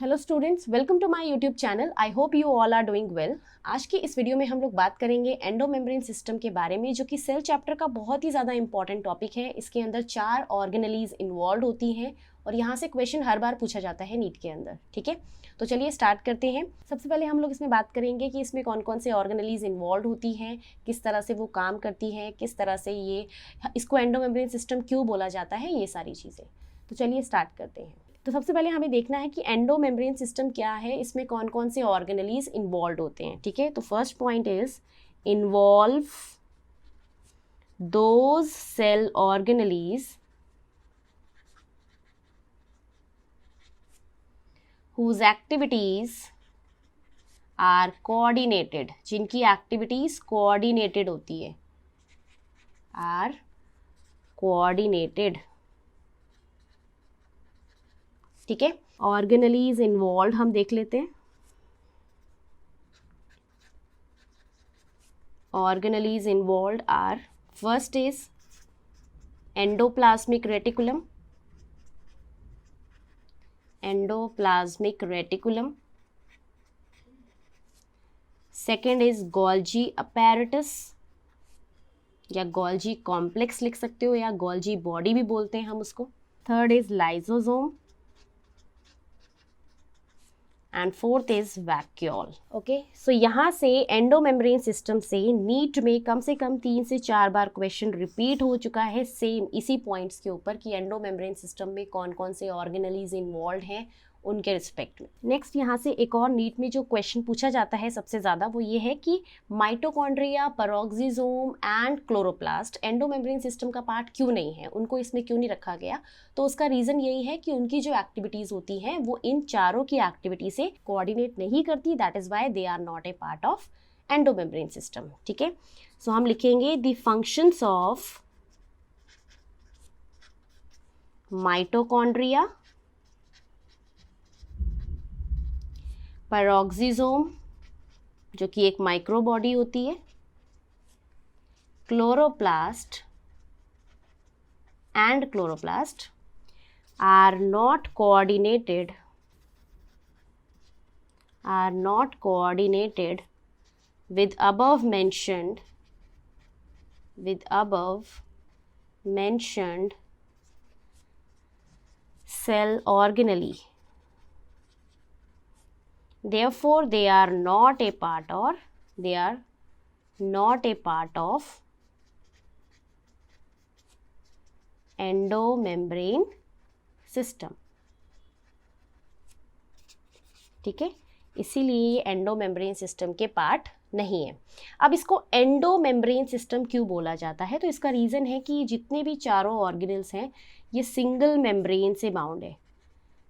Hello students, welcome to my YouTube channel. I hope you all are doing well. आज की इस video में हम लोग बात करेंगे एंडोमेम्ब्रेन सिस्टम के बारे में, जो कि सेल चैप्टर का बहुत ही ज़्यादा इंपॉर्टेंट टॉपिक है। इसके अंदर 4 ऑर्गेनेलीज इन्वॉल्व होती हैं और यहाँ से क्वेश्चन हर बार पूछा जाता है नीट के अंदर। ठीक है, तो चलिए स्टार्ट करते हैं। सबसे पहले हम लोग इसमें बात करेंगे कि इसमें कौन कौन से ऑर्गेनेलीज इन्वॉल्व होती हैं, किस तरह से वो काम करती हैं, किस तरह से ये इसको एंडोमेम्ब्रेन सिस्टम क्यों बोला जाता है, ये सारी चीज़ें। तो चलिए स्टार्ट करते हैं। तो सबसे पहले हमें देखना है कि एंडोमेम्ब्रेन सिस्टम क्या है, इसमें कौन कौन से ऑर्गेनेलीज इन्वॉल्व होते हैं। ठीक है, तो first point is involve those cell organelles whose activities are coordinated, जिनकी एक्टिविटीज कोऑर्डिनेटेड होती है, आर कोऑर्डिनेटेड। ठीक है, ऑर्गेनेलीज इन्वॉल्व हम देख लेते हैं। Organelles involve are, first is endoplasmic reticulum, endoplasmic reticulum. Second is Golgi apparatus या गोल्जी कॉम्प्लेक्स लिख सकते हो, या गोल्जी बॉडी भी बोलते हैं हम उसको। Third is lysosome and fourth is vacuole. Okay, so यहाँ से एंडोमेम्ब्रेन सिस्टम से नीट में कम से कम 3 से 4 बार क्वेश्चन रिपीट हो चुका है सेम इसी पॉइंट्स के ऊपर कि एंडोमेम्ब्रेन सिस्टम में कौन कौन से ऑर्गेनेलीज इन्वॉल्व हैं उनके रिस्पेक्ट में। नेक्स्ट यहाँ से एक और नीट में जो क्वेश्चन पूछा जाता है सबसे ज़्यादा, वो ये है कि mitochondria, peroxisome and chloroplast endomembrane system का पार्ट क्यों नहीं है, उनको इसमें क्यों नहीं रखा गया। तो उसका रीज़न यही है कि उनकी जो एक्टिविटीज़ होती हैं वो इन चारों की एक्टिविटी से कोऑर्डिनेट नहीं करती, that is why they are not a part of endomembrane system. ठीक है, सो हम लिखेंगे the functions of mitochondria, peroxisome जो कि एक माइक्रोबॉडी होती है, chloroplast and chloroplast are not coordinated with above mentioned cell organelle. Therefore they are not a part of endomembrane system. ठीक है, इसीलिए ये एंडोमेम्ब्रेन सिस्टम के पार्ट नहीं है। अब इसको एंडोमेम्ब्रेन सिस्टम क्यों बोला जाता है, तो इसका रीज़न है कि जितने भी चारों ऑर्गेनेल्स हैं ये सिंगल मेम्ब्रेन से बाउंड है,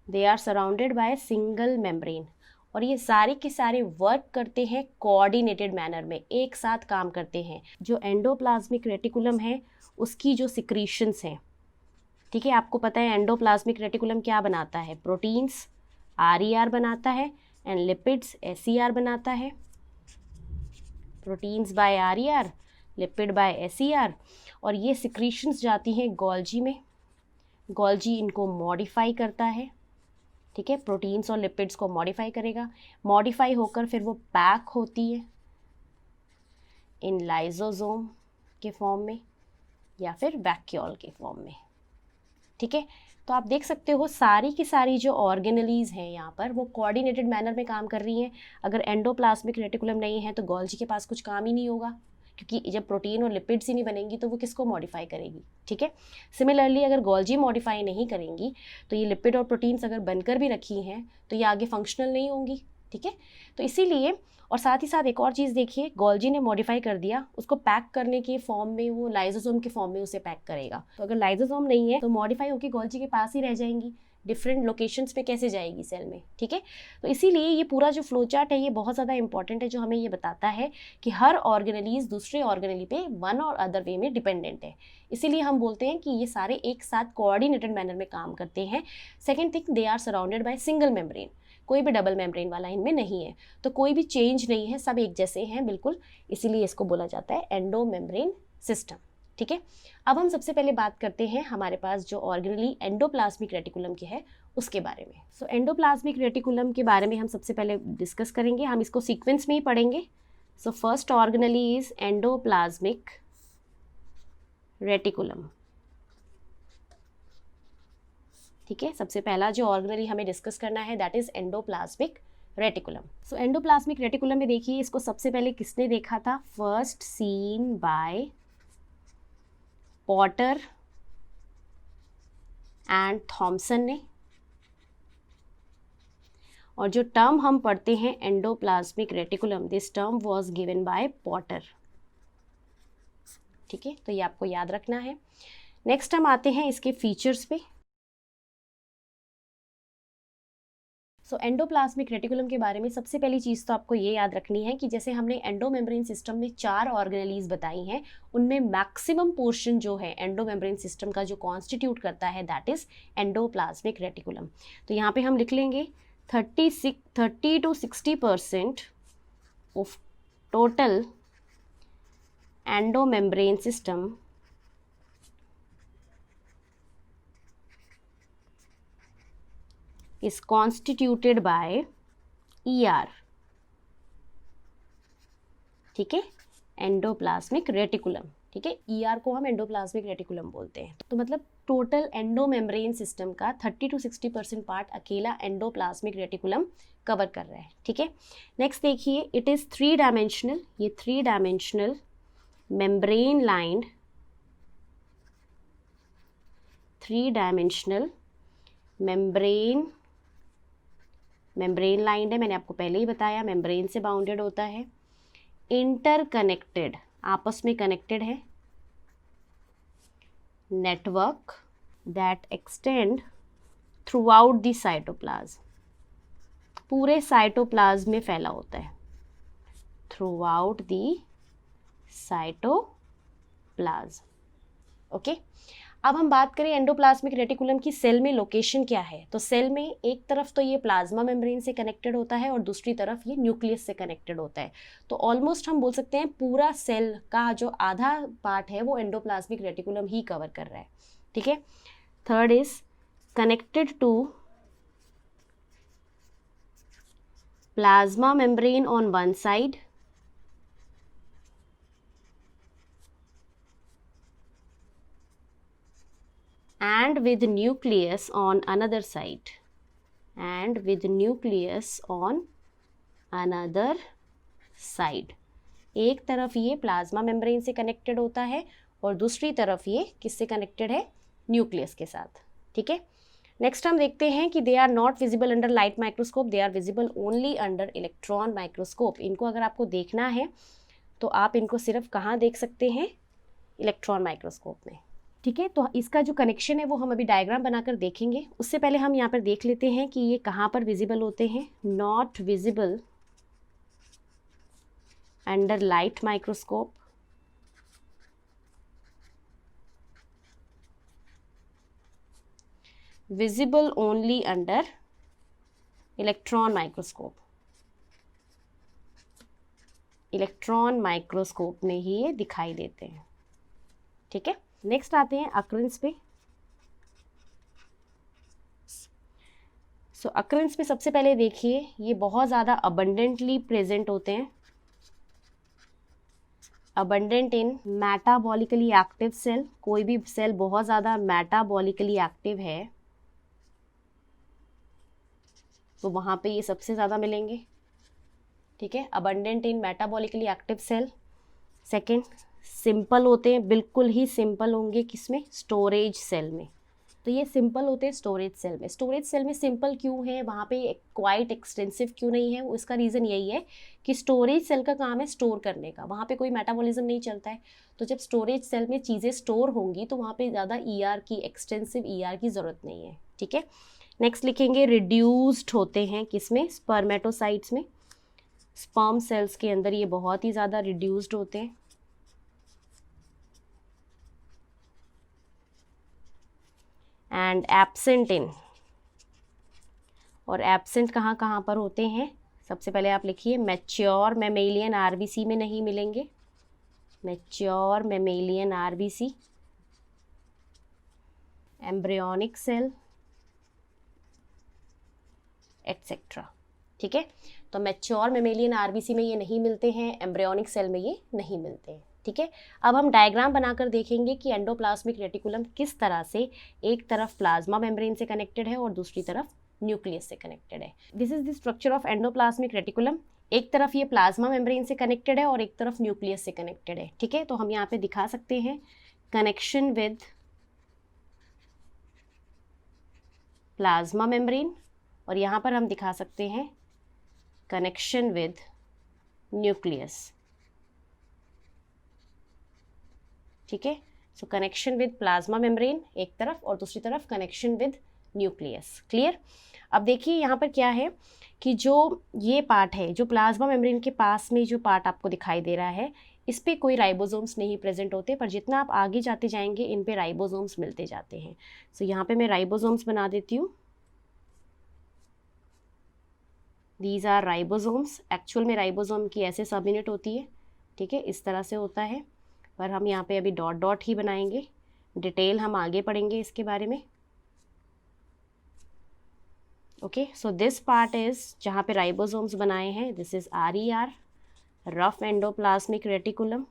they are surrounded by single membrane, और ये सारे के सारे वर्क करते हैं कोऑर्डिनेटेड मैनर में, एक साथ काम करते हैं। जो एंडोप्लाज्मिक रेटिकुलम है उसकी जो सिक्रीशंस हैं, ठीक है, आपको पता है एंडोप्लाज्मिक रेटिकुलम क्या बनाता है, प्रोटीन्स RER बनाता है एंड लिपिड्स SER बनाता है। Proteins by RER, lipid by SER, और ये सिक्रीशंस जाती हैं गोल्जी में। गोल्जी इनको मॉडिफाई करता है, ठीक है, प्रोटीन्स और लिपिड्स को मॉडिफाई करेगा, मॉडिफाई होकर फिर वो पैक होती है इन लाइसोसोम के फॉर्म में या फिर वैक्यूल के फॉर्म में। ठीक है, तो आप देख सकते हो सारी की सारी जो ऑर्गेनेलीज हैं यहाँ पर वो कोऑर्डिनेटेड मैनर में काम कर रही हैं। अगर एंडोप्लाज्मिक रेटिकुलम नहीं है तो गोल्जी के पास कुछ काम ही नहीं होगा, क्योंकि जब प्रोटीन और लिपिड्स ही नहीं बनेंगी तो वो किसको मॉडिफाई करेगी। ठीक है, सिमिलरली अगर गोल्जी मॉडिफाई नहीं करेंगी तो ये लिपिड और प्रोटीन्स अगर बनकर भी रखी हैं तो ये आगे फंक्शनल नहीं होंगी। ठीक है, तो इसीलिए, और साथ ही साथ एक और चीज़ देखिए, गोल्जी ने मॉडिफाई कर दिया, उसको पैक करने के फॉर्म में वो लाइसोसोम के फॉर्म में उसे पैक करेगा। तो अगर लाइसोसोम नहीं है तो मॉडिफाई होकर गोल्जी के पास ही रह जाएंगी, डिफरेंट लोकेशंस पे कैसे जाएगी सेल में। ठीक है, तो इसीलिए ये पूरा जो फ्लो चार्ट है ये बहुत ज़्यादा इंपॉर्टेंट है, जो हमें ये बताता है कि हर ऑर्गेनेलीज दूसरे ऑर्गेनेली पे वन और अदर वे में डिपेंडेंट है। इसीलिए हम बोलते हैं कि ये सारे एक साथ कोऑर्डिनेटेड मैनर में काम करते हैं। Second thing, they are surrounded by single membrane, कोई भी डबल मेम्ब्रेन वाला इनमें नहीं है, तो कोई भी चेंज नहीं है, सब एक जैसे हैं बिल्कुल, इसीलिए इसको बोला जाता है एंडोमेम्ब्रेन सिस्टम। ठीक है, अब हम सबसे पहले बात करते हैं हमारे पास जो ऑर्गेनेली एंडोप्लाज्मिक रेटिकुलम की है उसके बारे में। सो एंडोप्लाज्मिक रेटिकुलम के बारे में हम सबसे पहले डिस्कस करेंगे, हम इसको सीक्वेंस में ही पढ़ेंगे। So first organelle is endoplasmic reticulum. ठीक है, सबसे पहला जो ऑर्गेनेली हमें डिस्कस करना है that is endoplasmic reticulum. So endoplasmic reticulum में देखिए, इसको सबसे पहले किसने देखा था? First seen by Porter and Thomson ने। और जो टर्म हम पढ़ते हैं endoplasmic reticulum, this term was given by Porter. ठीक है, तो ये आपको याद रखना है। नेक्स्ट हम आते हैं इसके फीचर्स पे। सो एंडोप्लाज्मिक रेटिकुलम के बारे में सबसे पहली चीज़ तो आपको ये याद रखनी है कि जैसे हमने एंडोमेम्ब्रेन सिस्टम में 4 ऑर्गेनेलीज बताई हैं, उनमें मैक्सिमम पोर्शन जो है एंडोमेम्ब्रेन सिस्टम का जो कॉन्स्टिट्यूट करता है दैट इज एंडोप्लाज्मिक रेटिकुलम। तो यहाँ पे हम लिख लेंगे 30 to 60% of total endomembrane system is constituted by ER। ठीक है, एंडोप्लाज्मिक रेटिकुलम। ठीक है, ER को हम एंडोप्लाज्मिक रेटिकुलम बोलते हैं। तो मतलब टोटल एंडोमेम्ब्रेन सिस्टम का 30 to 60% पार्ट अकेला एंडोप्लाज्मिक रेटिकुलम कवर कर रहा है। ठीक है, नेक्स्ट देखिए, इट इज 3 डायमेंशनल। ये 3 dimensional membrane lined, 3 dimensional membrane lined है, मैंने आपको पहले ही बताया मेम्ब्रेन से बाउंडेड होता है, इंटरकनेक्टेड, आपस में कनेक्टेड है, network that extend through out the cytoplasm, पूरे साइटोप्लाज्म में फैला होता है, through out the cytoplasm. Okay, अब हम बात करें एंडोप्लाज्मिक रेटिकुलम की सेल में लोकेशन क्या है। तो सेल में एक तरफ तो ये प्लाज्मा मेम्ब्रेन से कनेक्टेड होता है और दूसरी तरफ ये न्यूक्लियस से कनेक्टेड होता है। तो ऑलमोस्ट हम बोल सकते हैं पूरा सेल का जो आधा पार्ट है वो एंडोप्लाज्मिक रेटिकुलम ही कवर कर रहा है। ठीक है, third is connected to plasma membrane on one side and with nucleus on another side, and with nucleus on another side। एक तरफ ये प्लाज्मा मेम्ब्रेन से कनेक्टेड होता है और दूसरी तरफ ये किससे कनेक्टेड है? न्यूक्लियस के साथ। ठीक है, नेक्स्ट हम देखते हैं कि they are not visible under light microscope, they are visible only under electron microscope. इनको अगर आपको देखना है तो आप इनको सिर्फ कहाँ देख सकते हैं? इलेक्ट्रॉन माइक्रोस्कोप में। ठीक है, तो इसका जो कनेक्शन है वो हम अभी डायग्राम बनाकर देखेंगे। उससे पहले हम यहाँ पर देख लेते हैं कि ये कहाँ पर विजिबल होते हैं। Not visible under light microscope, visible only under electron microscope. Electron microscope में ही ये दिखाई देते हैं। ठीक है, नेक्स्ट आते हैं अक्रेंस पे। सो अक्रेंस पे सबसे पहले देखिए, ये बहुत ज़्यादा अबंडेंटली प्रेजेंट होते हैं। Abundant in metabolically active cell, कोई भी सेल बहुत ज़्यादा मेटाबॉलिकली एक्टिव है तो वहाँ पे ये सबसे ज़्यादा मिलेंगे। ठीक है, abundant in metabolically active cell. Second, simple होते हैं, बिल्कुल ही सिंपल होंगे किसमें? स्टोरेज सेल में। तो ये सिंपल होते हैं स्टोरेज सेल में। स्टोरेज सेल में सिंपल क्यों है, वहाँ पे क्वाइट एक्सटेंसिव क्यों नहीं है? उसका रीज़न यही है कि स्टोरेज सेल का काम है स्टोर करने का, वहाँ पे कोई मेटाबॉलिज्म नहीं चलता है। तो जब स्टोरेज सेल में चीज़ें स्टोर होंगी तो वहाँ पे ज़्यादा ईआर की, एक्सटेंसिव ईआर की ज़रूरत नहीं है। ठीक है, नेक्स्ट लिखेंगे रिड्यूस्ड होते हैं किसमें? स्पर्मेटोसाइट्स में। स्पर्म सेल्स के अंदर ये बहुत ही ज़्यादा रिड्यूस्ड होते हैं। एंड एब्सेंट इन, और एब्सेंट कहाँ कहाँ पर होते हैं? सबसे पहले आप लिखिए मैच्योर मेमेलियन आरबीसी में नहीं मिलेंगे। Mature mammalian RBC, embryonic cell, etcetera. ठीक है, तो मैच्योर मेमेलियन आरबीसी में ये नहीं मिलते हैं, एम्ब्रियोनिक सेल में ये नहीं मिलते हैं। ठीक है, अब हम डायग्राम बनाकर देखेंगे कि एंडोप्लाज्मिक रेटिकुलम किस तरह से एक तरफ प्लाज्मा मेम्ब्रेन से कनेक्टेड है और दूसरी तरफ न्यूक्लियस से कनेक्टेड है। This is the structure of endoplasmic reticulum. एक तरफ ये प्लाज्मा मेम्ब्रेन से कनेक्टेड है और एक तरफ न्यूक्लियस से कनेक्टेड है। ठीक है, तो हम यहाँ पे दिखा सकते हैं कनेक्शन विद प्लाज्मा मेम्ब्रेन और यहाँ पर हम दिखा सकते हैं कनेक्शन विद न्यूक्लियस। ठीक है, सो कनेक्शन विद प्लाज्मा मेम्ब्रेन एक तरफ और दूसरी तरफ कनेक्शन विद न्यूक्लियस। क्लियर। अब देखिए यहाँ पर क्या है कि जो ये पार्ट है, जो प्लाज्मा मेम्ब्रेन के पास में जो पार्ट आपको दिखाई दे रहा है, इस पे कोई राइबोसोम्स नहीं प्रेजेंट होते, पर जितना आप आगे जाते जाएंगे इन पे राइबोसोम्स मिलते जाते हैं। सो यहाँ पे मैं राइबोसोम्स बना देती हूँ। These are ribosomes. एक्चुअल में राइबोसोम की ऐसे सब यूनिट होती है। ठीक है, इस तरह से होता है, पर हम यहाँ पे अभी डॉट डॉट ही बनाएंगे। डिटेल हम आगे पढ़ेंगे इसके बारे में। Okay, so this part is जहाँ पे राइबोसोम्स बनाए हैं, this is RER, rough endoplasmic reticulum.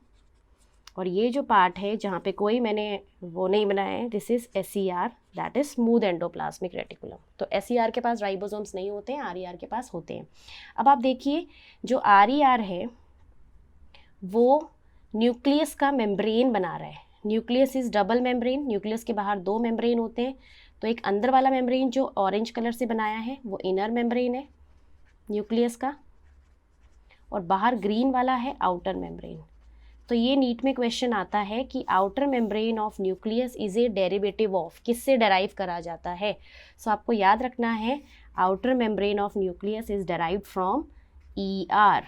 और ये जो पार्ट है जहाँ पे कोई मैंने वो नहीं बनाया है, this is SER, that is smooth endoplasmic reticulum. तो SER के पास राइबोसोम्स नहीं होते हैं, RER के पास होते हैं। अब आप देखिए जो RER है वो न्यूक्लियस का मेम्ब्रेन बना रहा है। Nucleus is double membrane, nucleus के बाहर दो मेम्ब्रेन होते हैं। तो एक अंदर वाला मेम्ब्रेन जो ऑरेंज कलर से बनाया है वो इनर मेम्ब्रेन है न्यूक्लियस का, और बाहर ग्रीन वाला है आउटर मेम्ब्रेन। तो ये नीट में क्वेश्चन आता है कि outer membrane of nucleus is a derivative of, किससे डेराइव करा जाता है। सो आपको याद रखना है outer membrane of nucleus is derived from ER।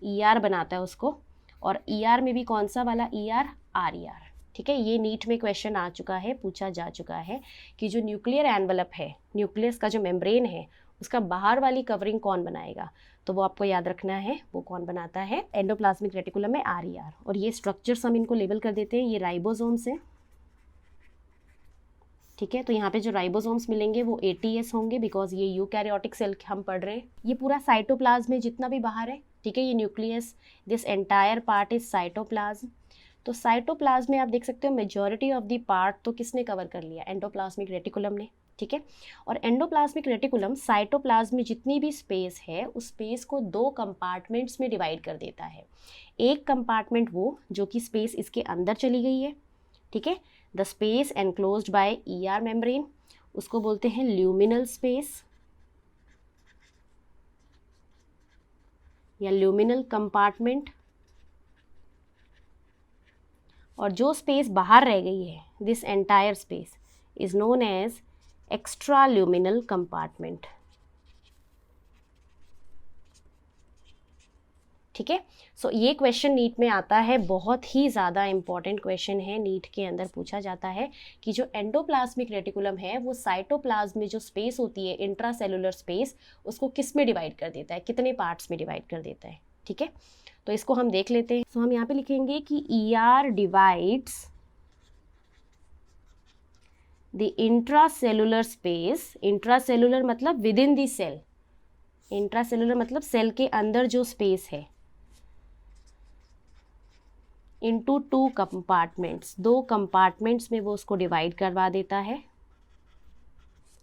ER बनाता है उसको, और ER में भी कौन सा वाला ER, RER। ठीक है, ये नीट में क्वेश्चन आ चुका है, पूछा जा चुका है कि जो न्यूक्लियर एनवलप है, न्यूक्लियस का जो मेम्ब्रेन है, उसका बाहर वाली कवरिंग कौन बनाएगा। तो वो आपको याद रखना है, वो कौन बनाता है, एंडोप्लाज्मिक रेटिकुलम में RER। और ये स्ट्रक्चर्स हम इनको लेबल कर देते हैं, ये राइबोसोम्स हैं। ठीक है, तो यहाँ पे जो राइबोसोम्स मिलेंगे वो ATS होंगे, बिकॉज ये यूकैरियोटिक सेल हम पढ़ रहे हैं। ये पूरा साइटोप्लाज्म में जितना भी बाहर है, ठीक है, ये nucleus, this entire part is cytoplasm. तो साइटोप्लाज्म में आप देख सकते हो मेजॉरिटी ऑफ द पार्ट तो किसने कवर कर लिया, एंडोप्लाज्मिक रेटिकुलम ने। ठीक है, और एंडोप्लाज्मिक रेटिकुलम साइटोप्लाज्म में जितनी भी स्पेस है उस स्पेस को दो कंपार्टमेंट्स में डिवाइड कर देता है। एक कंपार्टमेंट वो जो कि स्पेस इसके अंदर चली गई है, ठीक है, the space enclosed by ER membrane, उसको बोलते हैं ल्यूमिनल स्पेस या ल्यूमिनल कंपार्टमेंट। और जो स्पेस बाहर रह गई है, this entire space is known as extra luminal compartment. ठीक है, सो ये क्वेश्चन नीट में आता है, बहुत ही ज़्यादा इंपॉर्टेंट क्वेश्चन है, नीट के अंदर पूछा जाता है कि जो एंडोप्लाज्मिक रेटिकुलम है वो साइटोप्लाज्म में जो स्पेस होती है, इंट्रासेलुलर स्पेस, उसको किस में डिवाइड कर देता है, कितने पार्ट्स में डिवाइड कर देता है। ठीक है, तो इसको हम देख लेते हैं। सो हम यहाँ पे लिखेंगे कि ER divides the intracellular space, intracellular मतलब within the cell, intracellular मतलब सेल के अंदर जो स्पेस है, इनटू टू कंपार्टमेंट्स, दो कंपार्टमेंट्स में वो उसको डिवाइड करवा देता है।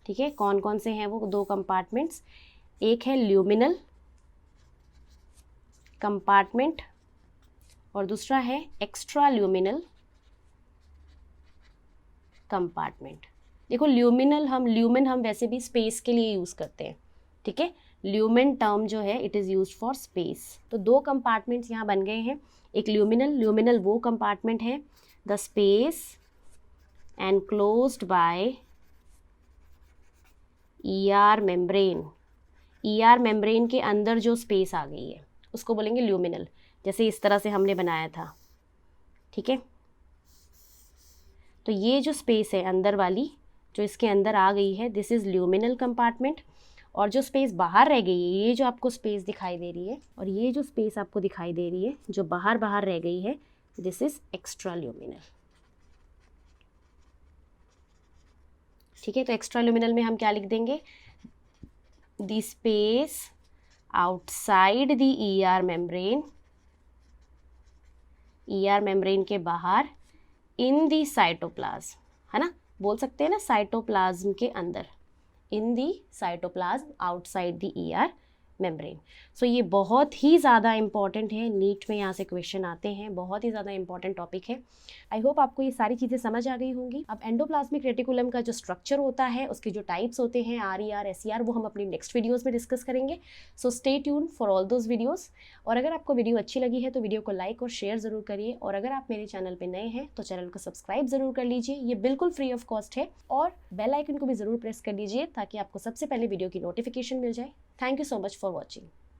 ठीक है, कौन कौन से हैं वो दो कंपार्टमेंट्स, एक है ल्यूमिनल कंपार्टमेंट और दूसरा है एक्स्ट्रा ल्यूमिनल कंपार्टमेंट। देखो ल्यूमिनल ल्यूमेन हम वैसे भी स्पेस के लिए यूज़ करते हैं। ठीक है, ल्यूमेन टर्म जो है it is used for space. तो दो कंपार्टमेंट्स यहाँ बन गए हैं, एक ल्यूमिनल वो कंपार्टमेंट है the space enclosed by ER membrane. ER membrane के अंदर जो स्पेस आ गई है उसको बोलेंगे ल्यूमिनल, जैसे इस तरह से हमने बनाया था। ठीक है, तो ये जो स्पेस है अंदर वाली जो इसके अंदर आ गई है, दिस इज़ ल्यूमिनल कंपार्टमेंट। और जो स्पेस बाहर रह गई है, ये जो आपको स्पेस दिखाई दे रही है और ये जो स्पेस आपको दिखाई दे रही है जो बाहर रह गई है, दिस इज एक्स्ट्रा ल्यूमिनल। ठीक है, तो एक्स्ट्रा ल्यूमिनल में हम क्या लिख देंगे, the space outside the ER membrane, ER membrane के बाहर, इन दी साइटोप्लाज्म, है ना, बोल सकते हैं ना साइटोप्लाज्म के अंदर, in the cytoplasm outside the ER membrane. So ये बहुत ही ज़्यादा इंपॉर्टेंट है, नीट में यहाँ से क्वेश्चन आते हैं, बहुत ही ज़्यादा इंपॉर्टेंट टॉपिक है। आई होप आपको ये सारी चीज़ें समझ आ गई होंगी। अब एंडोप्लाज्मिक रेटिकुलम का जो स्ट्रक्चर होता है, उसके जो टाइप्स होते हैं RER SER, वो हम अपनी नेक्स्ट वीडियोज़ में डिस्कस करेंगे। So stay tune for all those videos. और अगर आपको वीडियो अच्छी लगी है तो वीडियो को लाइक और शेयर ज़रूर करिए, और अगर आप मेरे चैनल पर नए हैं तो चैनल को सब्सक्राइब ज़रूर कर लीजिए, ये बिल्कुल फ्री ऑफ कॉस्ट है, और बेल आइकन को भी ज़रूर प्रेस कर लीजिए ताकि आपको सबसे पहले वीडियो की नोटिफिकेशन मिल जाए। Thank you so much for watching.